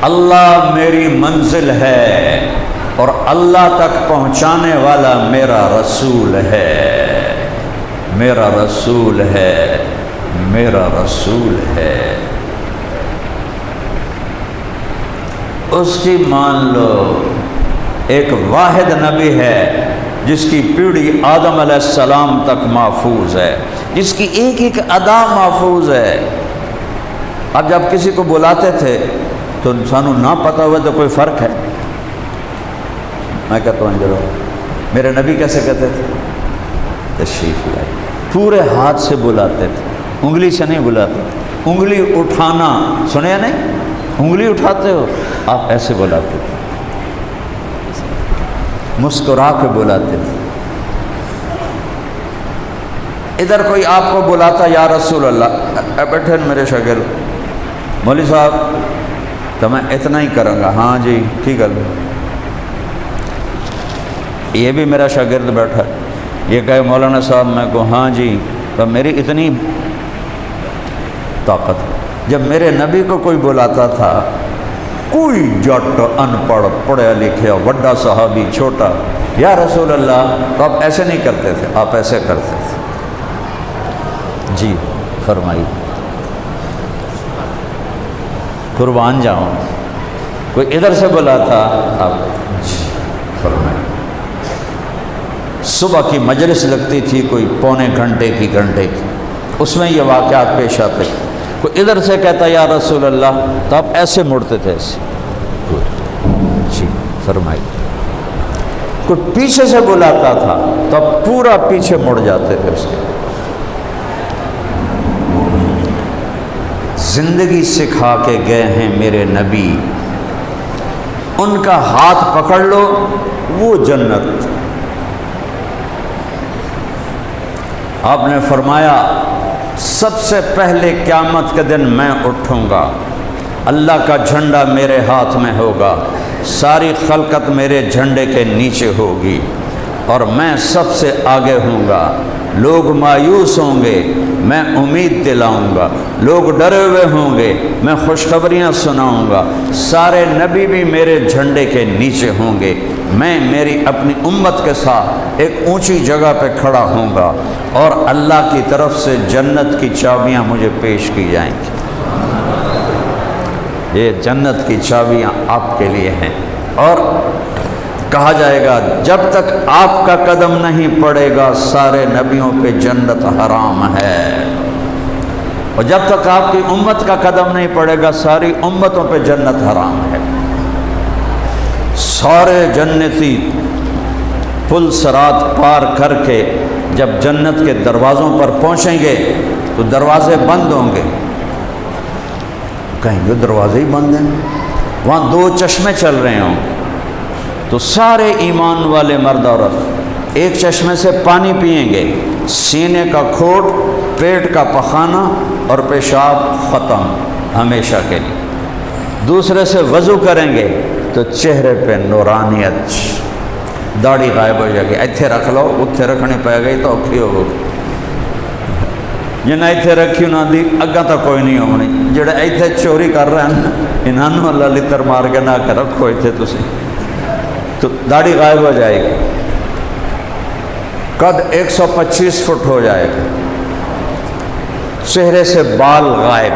اللہ میری منزل ہے اور اللہ تک پہنچانے والا میرا رسول ہے، میرا رسول ہے، میرا رسول ہے۔ اس کی مان لو ایک واحد نبی ہے جس کی پیڑھی آدم علیہ السلام تک محفوظ ہے، جس کی ایک ایک ادا محفوظ ہے۔ اب جب کسی کو بلاتے تھے تو انسانوں نہ پتہ ہوا تو کوئی فرق ہے؟ میں کہتا ہوں چلو میرے نبی کیسے کہتے تھے؟ تشریف لائی، پورے ہاتھ سے بلاتے تھے، انگلی سے نہیں بلاتے۔ انگلی اٹھانا سنیا نہیں؟ انگلی اٹھاتے ہو آپ ایسے بلاتے تھے، مسکرا کے بلاتے تھے۔ ادھر کوئی آپ کو بلاتا یا رسول اللہ، بیٹھے میرے شاگرد مولوی صاحب تو میں اتنا ہی کروں گا، ہاں جی ٹھیک ہے۔ یہ بھی میرا شاگرد بیٹھا، یہ کہے مولانا صاحب میں کو ہاں جی، تو میری اتنی طاقت۔ جب میرے نبی کو کوئی بلاتا تھا، کوئی جٹ ان پڑھ پڑھا لکھا بڑا صحابی چھوٹا، یا رسول اللہ، تو آپ ایسے نہیں کرتے تھے، آپ ایسے کرتے تھے۔ جی فرمائیے، قربان جاؤں۔ کوئی ادھر سے بلاتا آپ جی فرمائیے۔ صبح کی مجلس لگتی تھی کوئی پونے گھنٹے کی، اس میں یہ واقعات پیش آتے۔ کوئی ادھر سے کہتا یا رسول اللہ تو آپ ایسے مڑتے تھے، ایسے جی فرمائیے۔ کوئی پیچھے سے بلاتا تھا تو آپ پورا پیچھے مڑ جاتے تھے اس کے۔ زندگی سکھا کے گئے ہیں میرے نبی، ان کا ہاتھ پکڑ لو وہ جنت۔ آپ نے فرمایا سب سے پہلے قیامت کے دن میں اٹھوں گا، اللہ کا جھنڈا میرے ہاتھ میں ہوگا، ساری خلقت میرے جھنڈے کے نیچے ہوگی اور میں سب سے آگے ہوں گا۔ لوگ مایوس ہوں گے، میں امید دلاؤں گا، لوگ ڈرے ہوئے ہوں گے، میں خوشخبریاں سناؤں گا، سارے نبی بھی میرے جھنڈے کے نیچے ہوں گے، میں میری اپنی امت کے ساتھ ایک اونچی جگہ پہ کھڑا ہوں گا اور اللہ کی طرف سے جنت کی چابیاں مجھے پیش کی جائیں گی۔ یہ جنت کی چابیاں آپ کے لیے ہیں، اور کہا جائے گا جب تک آپ کا قدم نہیں پڑے گا سارے نبیوں پہ جنت حرام ہے، اور جب تک آپ کی امت کا قدم نہیں پڑے گا ساری امتوں پہ جنت حرام ہے۔ سارے جنتی پل صراط پار کر کے جب جنت کے دروازوں پر پہنچیں گے تو دروازے بند ہوں گے، کہیں گے دروازے ہی بند ہیں، وہاں دو چشمے چل رہے ہوں، تو سارے ایمان والے مرد عورت ایک چشمے سے پانی پئیں گے، سینے کا کھوٹ، پیٹ کا پخانہ اور پیشاب ختم ہمیشہ کے لیے۔ دوسرے سے وضو کریں گے تو چہرے پہ نورانیت، داڑھی غائب ہو جائے گی، ایتھے رکھ لو اتھے رکھنی پائے گئی تو اوکھی ہو، جنہیں ایتھے رکھی نہ دی اگاں تو کوئی نہیں ہونی، جڑے ایتھے چوری کر رہے ہیں انہوں اللہ لتر مار کے نہ کے رکھو ایتھے تسی، تو داڑھی غائب ہو جائے گی، قد 125 فٹ ہو جائے گا، چہرے سے بال غائب،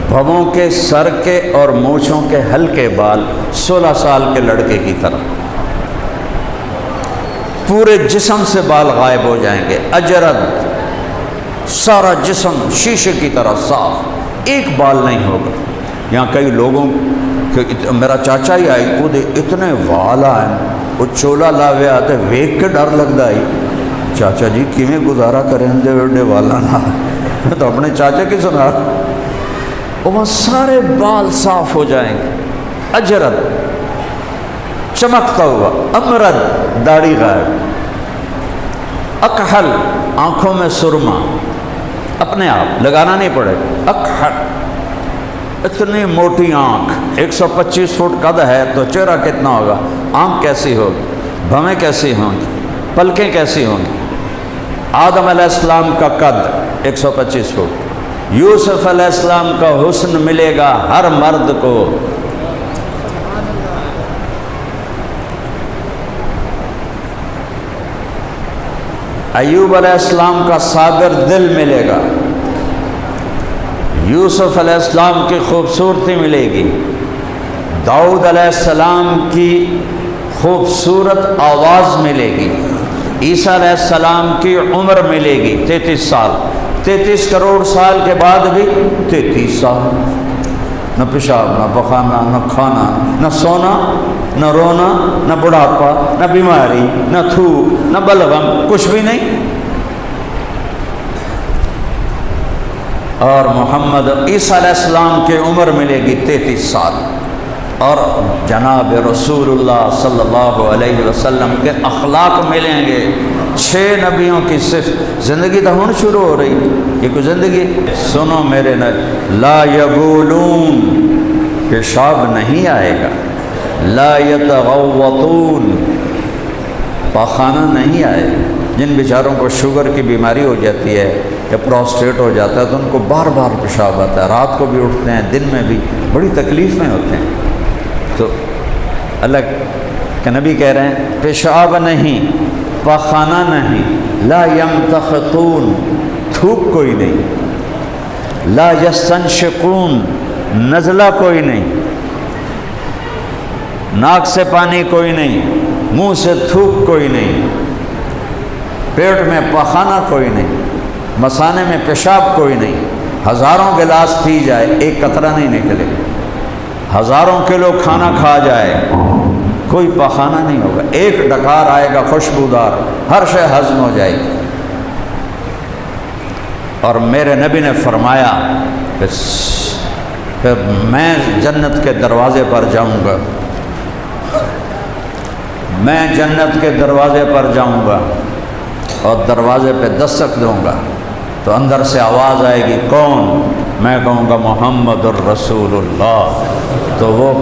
بھووں کے، سر کے اور مونچھوں کے ہلکے بال 16 سال کے لڑکے کی طرح، پورے جسم سے بال غائب ہو جائیں گے، اجرد، سارا جسم شیشے کی طرح صاف، ایک بال نہیں ہوگا۔ یہاں کئی لوگوں کہ میرا چاچا ہی آئی وہ اتنے والا ہیں، وہ چولا لاوے آتے ویک کے ڈر لگتا ہے، چاچا جی کیویں گزارا کریں دے وڈے والا نہ، تو اپنے چاچا کی سنا، وہاں سارے بال صاف ہو جائیں گے، اجرد چمکتا ہوا، امرد داڑھی غائب، اکحل آنکھوں میں سرما، اپنے آپ لگانا نہیں پڑے گا، اکحل اتنی موٹی آنکھ، 125 فٹ قد ہے تو چہرہ کتنا ہوگا، آنکھ کیسی ہوگی، بھویں کیسی ہوں گی، پلکیں کیسی ہوں گی۔ آدم علیہ السلام کا قد 125 فٹ، یوسف علیہ السلام کا حسن ملے گا ہر مرد کو ایوب علیہ السلام کا صابر دل ملے گا، یوسف علیہ السلام کی خوبصورتی ملے گی، داؤد علیہ السلام کی خوبصورت آواز ملے گی، عیسیٰ علیہ السلام کی عمر ملے گی 33 سال، 33 کروڑ سال کے بعد بھی 33 سال، نہ پیشاب نہ پخانا نہ کھانا نہ سونا نہ رونا نہ بڑھاپا نہ بیماری نہ تھوک نہ بلغم، کچھ بھی نہیں۔ اور محمد عیسیٰ علیہ السلام کی عمر ملے گی 33 سال، اور جناب رسول اللہ صلی اللہ علیہ وسلم کے اخلاق ملیں گے۔ 6 نبیوں کی صرف زندگی تو ہون شروع ہو رہی، یہ کوئی زندگی سنو میرے نبی، لا یبولون، پیشاب نہیں آئے گا، لا یتغوطون، پاخانہ نہیں آئے گا۔ جن بیچاروں کو شوگر کی بیماری ہو جاتی ہے یا پروسٹیٹ ہو جاتا ہے تو ان کو بار بار پیشاب آتا ہے، رات کو بھی اٹھتے ہیں، دن میں بھی، بڑی تکلیف میں ہوتے ہیں۔ تو اللہ کے نبی کہہ رہے ہیں پیشاب نہیں، پاخانہ نہیں، لا یمتخطون، تھوک کوئی نہیں، لا یستنشقون، نزلہ کوئی نہیں، ناک سے پانی کوئی نہیں، منہ سے تھوک کوئی نہیں، پیٹ میں پاخانہ کوئی نہیں، مثانے میں پیشاب کوئی نہیں۔ ہزاروں گلاس پی جائے ایک قطرہ نہیں نکلے، ہزاروں کلو کھانا کھا جائے کوئی پاخانہ نہیں ہوگا، ایک ڈکار آئے گا خوشبودار، ہر شے ہضم ہو جائے گی۔ اور میرے نبی نے فرمایا کہ میں جنت کے دروازے پر جاؤں گا، میں جنت کے دروازے پر جاؤں گا اور دروازے پہ دستک دوں گا تو اندر سے آواز آئے گی، کون؟ میں کہوں گا محمد الرسول اللہ، تو وہ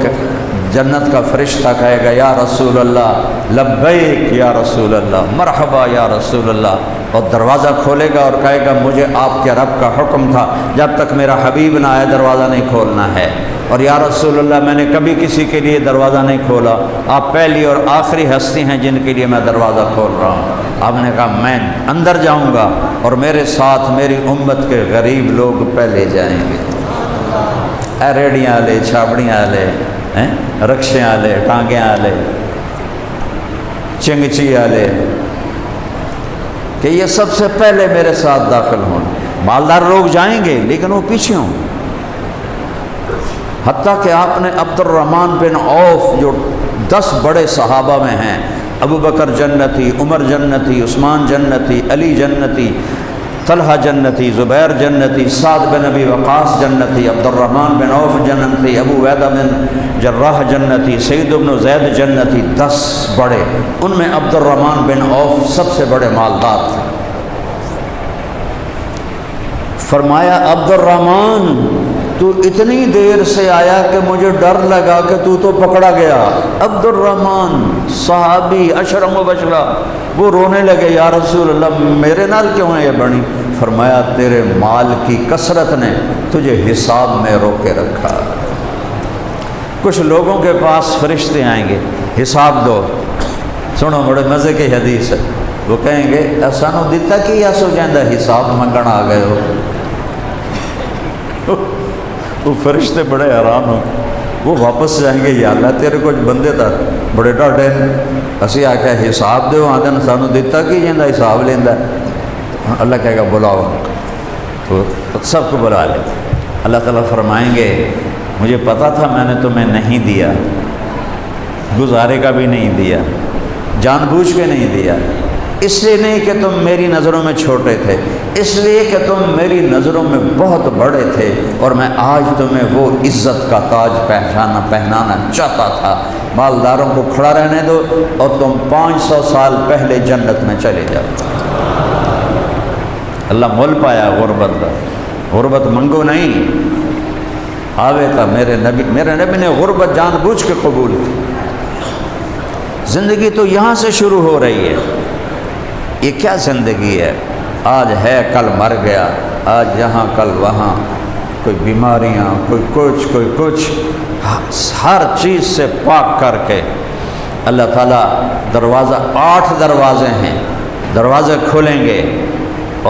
جنت کا فرشتہ کہے گا یا رسول اللہ، لبیک یا رسول اللہ، مرحبا یا رسول اللہ، اور دروازہ کھولے گا اور کہے گا مجھے آپ کے رب کا حکم تھا جب تک میرا حبیب نہ آئے دروازہ نہیں کھولنا ہے، اور یا رسول اللہ میں نے کبھی کسی کے لیے دروازہ نہیں کھولا، آپ پہلی اور آخری ہستی ہیں جن کے لیے میں دروازہ کھول رہا ہوں۔ آپ نے کہا میں اندر جاؤں گا اور میرے ساتھ میری امت کے غریب لوگ پہلے جائیں گے، ریڑیاں والے، چھاپڑیاں والے، رکشے والے، ٹانگیں والے، چنگچی والے، کہ یہ سب سے پہلے میرے ساتھ داخل ہوں۔ مالدار لوگ جائیں گے لیکن وہ پیچھے ہوں، حتیٰ کہ آپ نے عبد الرحمن بن عوف جو 10 بڑے صحابہ میں ہیں، ابو بکر جنتی، عمر جنتی، عثمان جنتی، علی جنتی، طلحہ جنتی، زبیر جنتی، سعد بن ابی وقاص جنتی، عبد الرحمن بن عوف جنتی، ابو عبیدہ بن جراح جنتی، سعید بن زید جنتی، 10 بڑے، ان میں عبد الرحمن بن عوف سب سے بڑے مالدار تھے۔ فرمایا عبد الرحمن تو اتنی دیر سے آیا کہ مجھے ڈر لگا کہ تو پکڑا گیا۔ عبد الرحمن صحابی اشرم مبشرہ، وہ رونے لگے، یا رسول اللہ میرے نال کیوں ہے یہ بنی؟ فرمایا تیرے مال کی کثرت نے تجھے حساب میں روکے رکھا۔ کچھ لوگوں کے پاس فرشتے آئیں گے، حساب دو، سنو بڑے مزے کی حدیث ہے، وہ کہیں گے سانو دیتا کہ یا سو جاندہ حساب منگن آ گئے ہو۔ وہ فرشتے بڑے حیران ہو، وہ واپس جائیں گے، یا اللہ تیرے کچھ بندے تھا بڑے ڈاٹے اسی آخیا حساب دو، آدھن سانو دیتا کہ جاندہ حساب لیندہ۔ اللہ کہے گا بلاؤ، تو سب کو بلا لے۔ اللہ تعالیٰ فرمائیں گے مجھے پتا تھا میں نے تمہیں نہیں دیا، گزارے کا بھی نہیں دیا، جان بوجھ کے نہیں دیا، اس لیے نہیں کہ تم میری نظروں میں چھوٹے تھے، اس لیے کہ تم میری نظروں میں بہت بڑے تھے، اور میں آج تمہیں وہ عزت کا تاج پہنانا چاہتا تھا۔ مالداروں کو کھڑا رہنے دو اور تم 500 سال پہلے جنت میں چلے جاؤ۔ اللہ مول پایا غربت کا، غربت منگو نہیں، آوے تھا میرے نبی نے غربت جان بوجھ کے قبول کی۔ زندگی تو یہاں سے شروع ہو رہی ہے۔ یہ کیا زندگی ہے؟ آج ہے کل مر گیا، آج یہاں کل وہاں، کوئی بیماریاں، کوئی کچھ، ہر چیز سے پاک کر کے اللہ تعالیٰ دروازہ 8 دروازے ہیں، دروازے کھولیں گے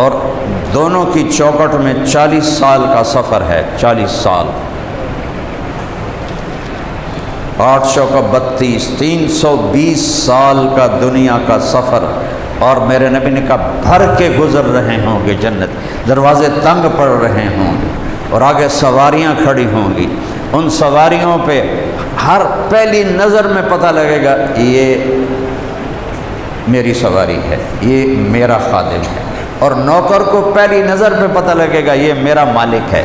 اور دونوں کی چوکٹ میں 40 سال کا سفر ہے، 40 سال، 800 کا 32، 320 سال کا دنیا کا سفر۔ اور میرے نبی نے کہا بھر کے گزر رہے ہوں گے جنت، دروازے تنگ پڑ رہے ہوں گے اور آگے سواریاں کھڑی ہوں گی، ان سواریوں پہ ہر پہلی نظر میں پتہ لگے گا یہ میری سواری ہے، یہ میرا خادم ہے، اور نوکر کو پہلی نظر پہ پتہ لگے گا یہ میرا مالک ہے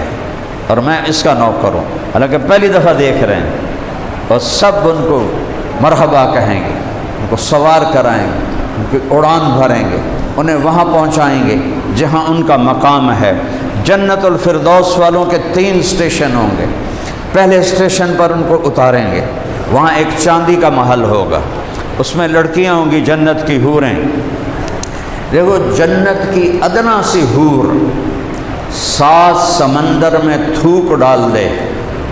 اور میں اس کا نوکر ہوں، حالانکہ پہلی دفعہ دیکھ رہے ہیں۔ اور سب ان کو مرحبا کہیں گے، ان کو سوار کرائیں گے، ان کی اڑان بھریں گے، انہیں وہاں پہنچائیں گے جہاں ان کا مقام ہے۔ جنت الفردوس والوں کے 3 اسٹیشن ہوں گے۔ پہلے اسٹیشن پر ان کو اتاریں گے، وہاں ایک چاندی کا محل ہوگا، اس میں لڑکیاں ہوں گی جنت کی حوریں۔ دیکھو جنت کی ادنا سی حور 7 سمندر میں تھوک ڈال دے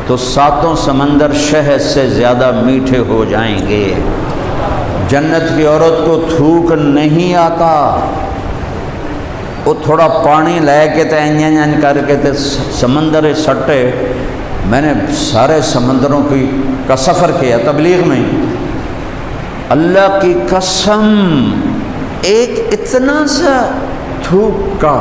تو 7 سمندر شہد سے زیادہ میٹھے ہو جائیں گے۔ جنت کی عورت کو تھوک نہیں آتا، وہ تھوڑا پانی لے کے تے انجن کر کے تے سمندر سٹے۔ میں نے سارے سمندروں کا سفر کیا تبلیغ میں، اللہ کی قسم ایک اتنا سا تھوک کا،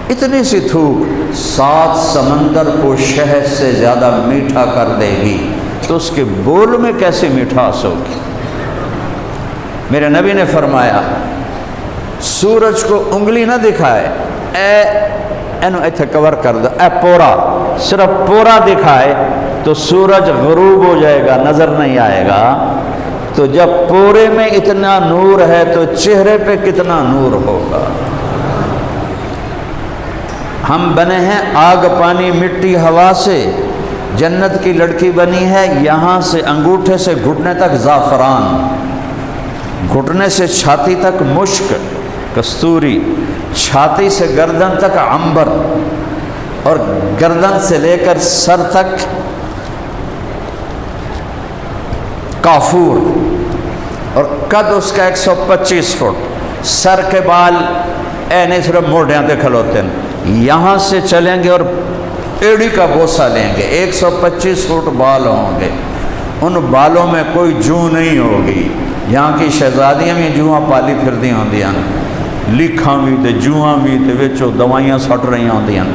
اتنی سی تھوک 7 سمندر کو شہد سے زیادہ میٹھا کر دے گی، تو اس کے بول میں کیسے مٹھاس ہوگی۔ میرے نبی نے فرمایا سورج کو انگلی نہ دکھائے، اینو ایتھے کور کر دو، اے پورا، صرف پورا دکھائے تو سورج غروب ہو جائے گا، نظر نہیں آئے گا۔ تو جب پورے میں اتنا نور ہے تو چہرے پہ کتنا نور ہوگا۔ ہم بنے ہیں آگ پانی مٹی ہوا سے، جنت کی لڑکی بنی ہے یہاں سے انگوٹھے سے گھٹنے تک زعفران، گھٹنے سے چھاتی تک مشک کستوری، چھاتی سے گردن تک عنبر، اور گردن سے لے کر سر تک کافور، اور قد اس کا 125 فٹ، سر کے بال نہیں صرف موڈیاں تے کھلوتے ہیں، یہاں سے چلیں گے اور ایڑی کا بوسہ لیں گے، 125 فٹ بال ہوں گے، ان بالوں میں کوئی جو نہیں ہوگی۔ یہاں کی شہزادیاں بھی جواں پالی پھر دی ہوندیاں، لکھاں بھی تے جواں بھی تے وچوں دوائیاں سٹ رہی ہوندیاں،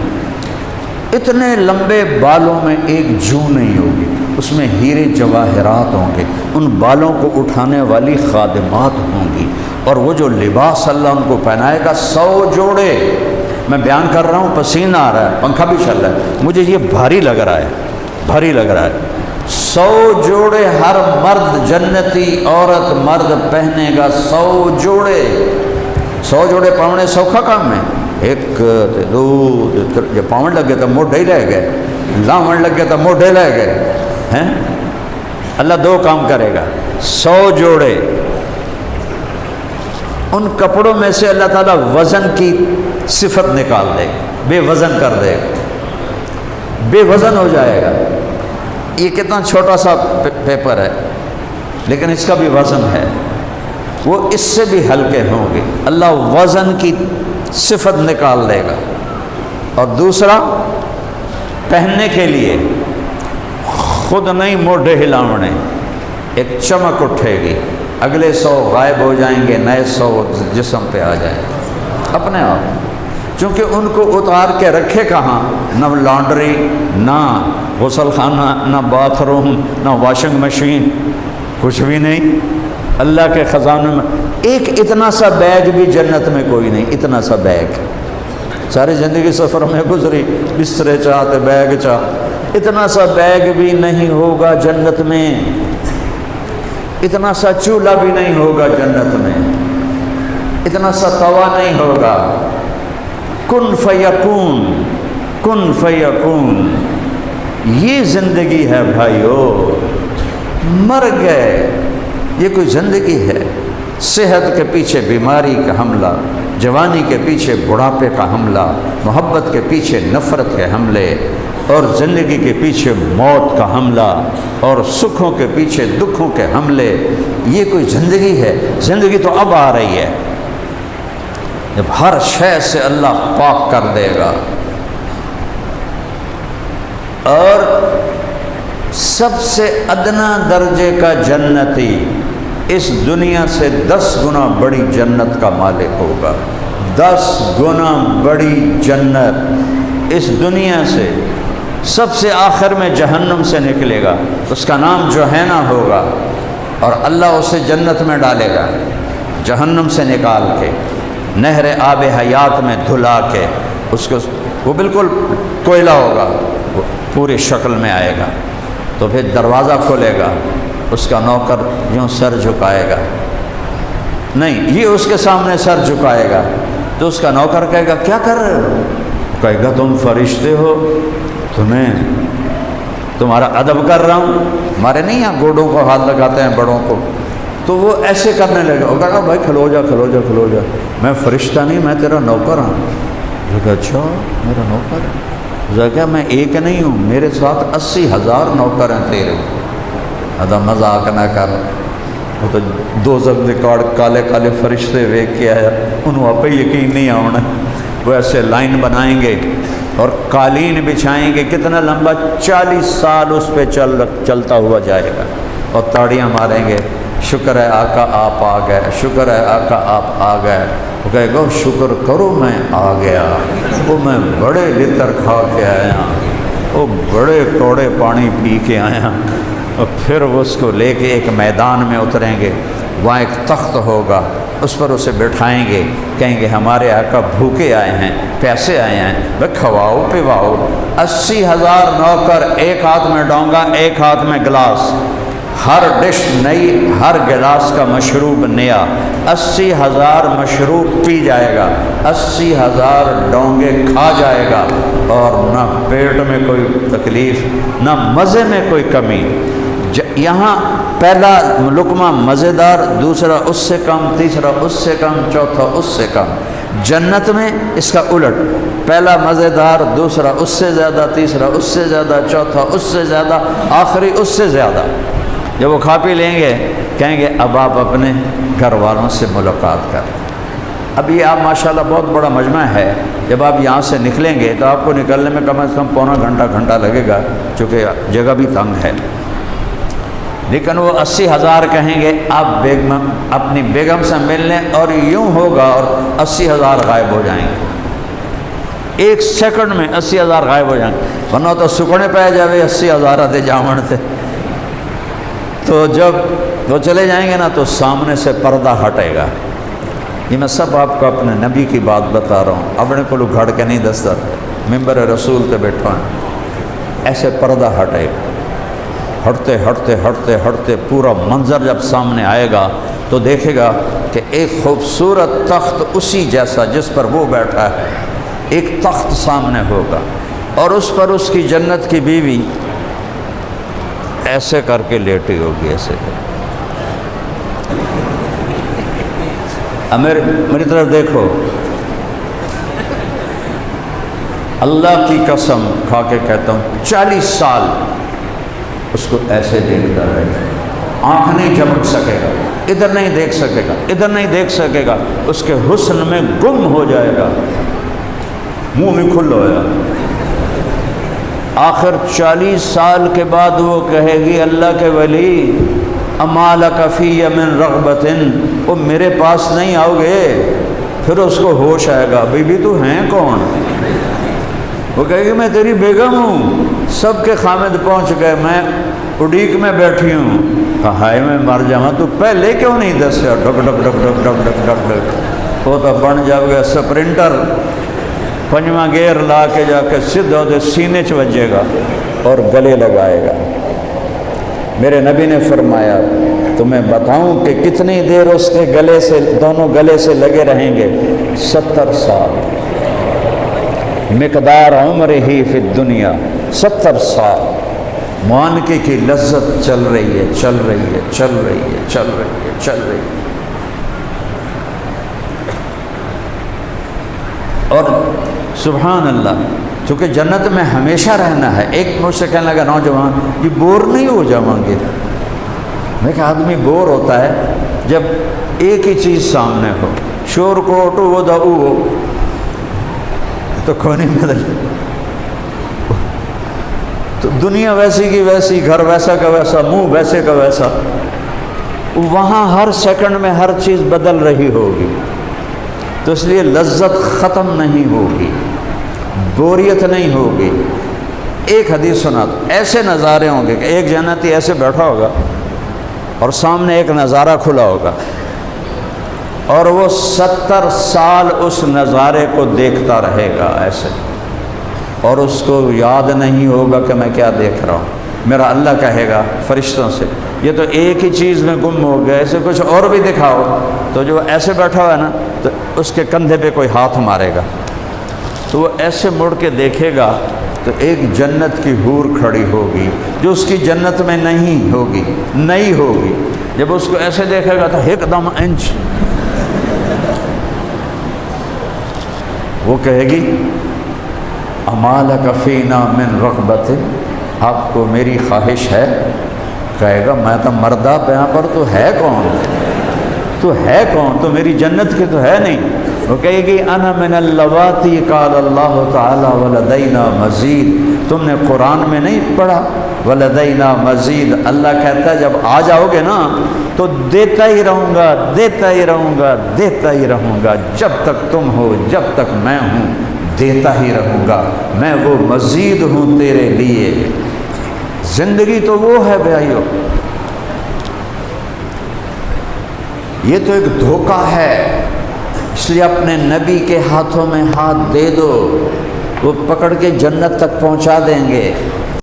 اتنے لمبے بالوں میں ایک جو نہیں ہوگی، اس میں ہیرے جواہرات ہوں گے، ان بالوں کو اٹھانے والی خادمات ہوں گی، اور وہ جو لباس اللہ ان کو پہنائے گا 100 جوڑے۔ میں بیان کر رہا ہوں، پسینہ آ رہا ہے، پنکھا بھی چل رہا ہے، مجھے یہ بھاری لگ رہا ہے، بھاری لگ رہا ہے۔ 100 جوڑے ہر مرد، جنتی عورت مرد پہنے گا 100 جوڑے۔ 100 جوڑے پاؤنے سوکھا کام ہے، 1 2 جب پاؤن لگ گئے تو موڈے ہی رہ گئے، لاؤن لگ گئے تو موڈے رہ گئے ہیں۔ اللہ 2 کام کرے گا، 100 جوڑے۔ ان کپڑوں میں سے اللہ تعالیٰ وزن کی صفت نکال دے، بے وزن کر دے گا، بے وزن ہو جائے گا۔ یہ کتنا چھوٹا سا پیپر ہے لیکن اس کا بھی وزن ہے، وہ اس سے بھی ہلکے ہوں گے، اللہ وزن کی صفت نکال دے گا۔ اور دوسرا، پہننے کے لیے خود نہیں موڈے ہلاونے، ایک چمک اٹھے گی، اگلے 100 غائب ہو جائیں گے، نئے 100 جسم پہ آ جائیں گے اپنے آپ، چونکہ ان کو اتار کے رکھے کہاں، نہ لانڈری، نہ غسل خانہ، نہ باتھ روم، نہ واشنگ مشین، کچھ بھی نہیں۔ اللہ کے خزانے میں ایک اتنا سا بیگ بھی جنت میں کوئی نہیں، اتنا سا بیگ، ساری زندگی سفر میں گزری، بسترے چاہتے بیگ چاہ، اتنا سا بیگ بھی نہیں ہوگا جنت میں، اتنا سا چولہا بھی نہیں ہوگا جنت میں، اتنا سا توا نہیں ہوگا۔ کن فیکون، کن فیکون، یہ زندگی ہے بھائیو۔ مر گئے، یہ کوئی زندگی ہے؟ صحت کے پیچھے بیماری کا حملہ، جوانی کے پیچھے بڑھاپے کا حملہ، محبت کے پیچھے نفرت کے حملے، اور زندگی کے پیچھے موت کا حملہ، اور سکھوں کے پیچھے دکھوں کے حملے۔ یہ کوئی زندگی ہے؟ زندگی تو اب آ رہی ہے، جب ہر شے سے اللہ پاک کر دے گا، اور سب سے ادنا درجے کا جنتی اس دنیا سے 10 گنا بڑی جنت کا مالک ہوگا۔ 10 گنا بڑی جنت اس دنیا سے، سب سے آخر میں جہنم سے نکلے گا، اس کا نام جوہینہ ہوگا، اور اللہ اسے جنت میں ڈالے گا جہنم سے نکال کے، نہر آب حیات میں دھلا کے اس کو، وہ بالکل کوئلہ ہوگا، وہ پوری شکل میں آئے گا۔ تو پھر دروازہ کھولے گا، اس کا نوکر یوں سر جھکائے گا، نہیں یہ اس کے سامنے سر جھکائے گا، تو اس کا نوکر کہے گا کیا کر رہے ہو؟ کہے گا تم فرشتے ہو، تمہارا ادب کر رہا ہوں۔ ہمارے نہیں یہاں گوڑوں کو ہاتھ لگاتے ہیں بڑوں کو، تو وہ ایسے کرنے لگے، وہ کہا بھائی کھلو جا کھلو جا کھلو جا، میں فرشتہ نہیں، میں تیرا نوکر ہوں۔ وہ کہا اچھا میرا نوکر ہے؟ وہ کہا میں ایک نہیں ہوں، میرے ساتھ 80,000 نوکر ہیں تیرے۔ ادا مذاق نہ کر، وہ تو دوزخ دے کالے کالے فرشتے ویکھ کے آیا، انہوں آپ پہ یقین نہیں آنا۔ وہ ایسے لائن بنائیں گے اور قالین بچھائیں گے، کتنا لمبا، 40 سال اس پہ چلتا ہوا جائے گا، اور تاڑیاں ماریں گے، شکر ہے آقا آپ آ گئے، شکر ہے آقا آپ آ گئے۔ وہ کہے گا شکر کرو میں آ گیا، وہ میں بڑے لتر کھا کے آیا، وہ بڑے کوڑے پانی پی کے آیا۔ اور پھر وہ اس کو لے کے ایک میدان میں اتریں گے، وہاں ایک تخت ہوگا، اس پر اسے بٹھائیں گے، کہیں گے ہمارے آقا بھوکے آئے ہیں، پیسے آئے ہیں، بھائی کھواؤ پواؤ۔ 80,000 نوکر، ایک ہاتھ میں ڈونگا، ایک ہاتھ میں گلاس، ہر ڈش نئی، ہر گلاس کا مشروب نیا، 80,000 مشروب پی جائے گا، 80,000 ڈونگے کھا جائے گا، اور نہ پیٹ میں کوئی تکلیف، نہ مزے میں کوئی کمی۔ یہاں پہلا لقمہ مزیدار، دوسرا اس سے کم، تیسرا اس سے کم، چوتھا اس سے کم۔ جنت میں اس کا الٹ، پہلا مزیدار، دوسرا اس سے زیادہ، تیسرا اس سے زیادہ، چوتھا اس سے زیادہ، آخری اس سے زیادہ۔ جب وہ کھا پی لیں گے، کہیں گے اب آپ اپنے گھر والوں سے ملاقات کریں۔ اب یہ آپ ماشاءاللہ بہت بڑا مجمع ہے، جب آپ یہاں سے نکلیں گے تو آپ کو نکلنے میں کم از کم پونا گھنٹہ لگے گا، چونکہ جگہ بھی تنگ ہے۔ لیکن وہ 80,000 کہیں گے آپ اپنی بیگم سے ملنے، اور یوں ہوگا اور 80,000 غائب ہو جائیں گے، ایک سیکنڈ میں 80,000 غائب ہو جائیں گے، ورنہ تو سکڑے پہ جاوے 80,000 آتے جاون تھے۔ تو جب وہ چلے جائیں گے نا تو سامنے سے پردہ ہٹے گا۔ یہ میں سب آپ کو اپنے نبی کی بات بتا رہا ہوں، اپنے کو لوگ گھڑ کے نہیں دستا، ممبر رسول تے بیٹھا ہے، ایسے پردہ ہٹے گا، ہٹتے ہٹتے ہٹتے ہٹتے پورا منظر جب سامنے آئے گا تو دیکھے گا کہ ایک خوبصورت تخت اسی جیسا جس پر وہ بیٹھا ہے، ایک تخت سامنے ہوگا، اور اس پر اس کی جنت کی بیوی ایسے کر کے لیٹی ہوگی، ایسے کر۔ میری طرف دیکھو، اللہ کی قسم کھا کے کہتا ہوں 40 سال اس کو ایسے دیکھتا رہے گا، آنکھ نہیں جھپک سکے گا، ادھر نہیں دیکھ سکے گا، ادھر نہیں دیکھ سکے گا، اس کے حسن میں گم ہو جائے گا، منہ میں کھل ہویا۔ آخر 40 سال کے بعد وہ کہے گی اللہ کے ولی اما لک فی من رغبت، وہ میرے پاس نہیں آؤ گے؟ پھر اس کو ہوش آئے گا، بی بی تو ہیں کون؟ وہ کہے گی میں تیری بیگم ہوں، سب کے خامد پہنچ گئے، میں اڈیک میں بیٹھی ہوں۔ کہا ہائے میں مر جاواں، تو پہلے کیوں نہیں دسیا؟ ڈک ڈک ڈک ڈک ڈک ڈک ڈک ڈک، وہ تو بن جاؤ گا سپرنٹر، 5واں گیئر لا کے جا کے سیدھا دے سینے چ وجے گا اور گلے لگائے گا۔ میرے نبی نے فرمایا تمہیں بتاؤں کہ کتنی دیر اس کے گلے سے، دونوں گلے سے لگے رہیں گے؟ 70 سال، مقدار عمر ہی فی الدنیا، 70 سال معانقے کی لذت چل رہی ہے، چل رہی ہے، چل رہی ہے، چل رہی ہے، چل رہی ہے۔ اور سبحان اللہ، چونکہ جنت میں ہمیشہ رہنا ہے۔ ایک مجھ سے کہنے لگا نوجوان یہ بور نہیں ہو جاؤں گے؟ میں کہ آدمی بور ہوتا ہے جب ایک ہی چیز سامنے ہو، شور کو اٹھو وہ دعو ہو تو کھونے بدل. تو دنیا ویسی کی ویسی، گھر ویسا کا ویسا، منہ ویسے کا ویسا. وہاں ہر سیکنڈ میں ہر چیز بدل رہی ہوگی، تو اس لیے لذت ختم نہیں ہوگی، بوریت نہیں ہوگی. ایک حدیث سنا دو، ایسے نظارے ہوں گے کہ ایک جنتی ایسے بیٹھا ہوگا اور سامنے ایک نظارہ کھلا ہوگا اور وہ 70 سال اس نظارے کو دیکھتا رہے گا ایسے، اور اس کو یاد نہیں ہوگا کہ میں کیا دیکھ رہا ہوں. میرا اللہ کہے گا فرشتوں سے یہ تو ایک ہی چیز میں گم ہو گیا، ایسے کچھ اور بھی دکھاؤ. تو جو ایسے بیٹھا ہوا ہے نا تو اس کے کندھے پہ کوئی ہاتھ مارے گا تو وہ ایسے مڑ کے دیکھے گا تو ایک جنت کی حور کھڑی ہوگی جو اس کی جنت میں نہیں ہوگی، نہیں ہوگی. جب اس کو ایسے دیکھے گا تو ایک دم انچ وہ کہے گی امالک فینا من رغبت، آپ کو میری خواہش ہے؟ کہے گا میں تو مردہ پہ یہاں پر، تو ہے کون؟ تو ہے کون؟ تو میری جنت کی تو ہے نہیں. وہ کہے گی انا من اللواتی قال اللہ تعالی ولدینا مزید. تم نے قرآن میں نہیں پڑھا ولدینا مزید؟ اللہ کہتا ہے جب آ جاؤ گے نا تو دیتا ہی رہوں گا، دیتا ہی رہوں گا، دیتا ہی رہوں گا. جب تک تم ہو، جب تک میں ہوں، دیتا ہی رہوں گا. میں وہ مزید ہوں تیرے لیے. زندگی تو وہ ہے بھائیو. یہ تو ایک دھوکہ ہے، اس لیے اپنے نبی کے ہاتھوں میں ہاتھ دے دو، وہ پکڑ کے جنت تک پہنچا دیں گے.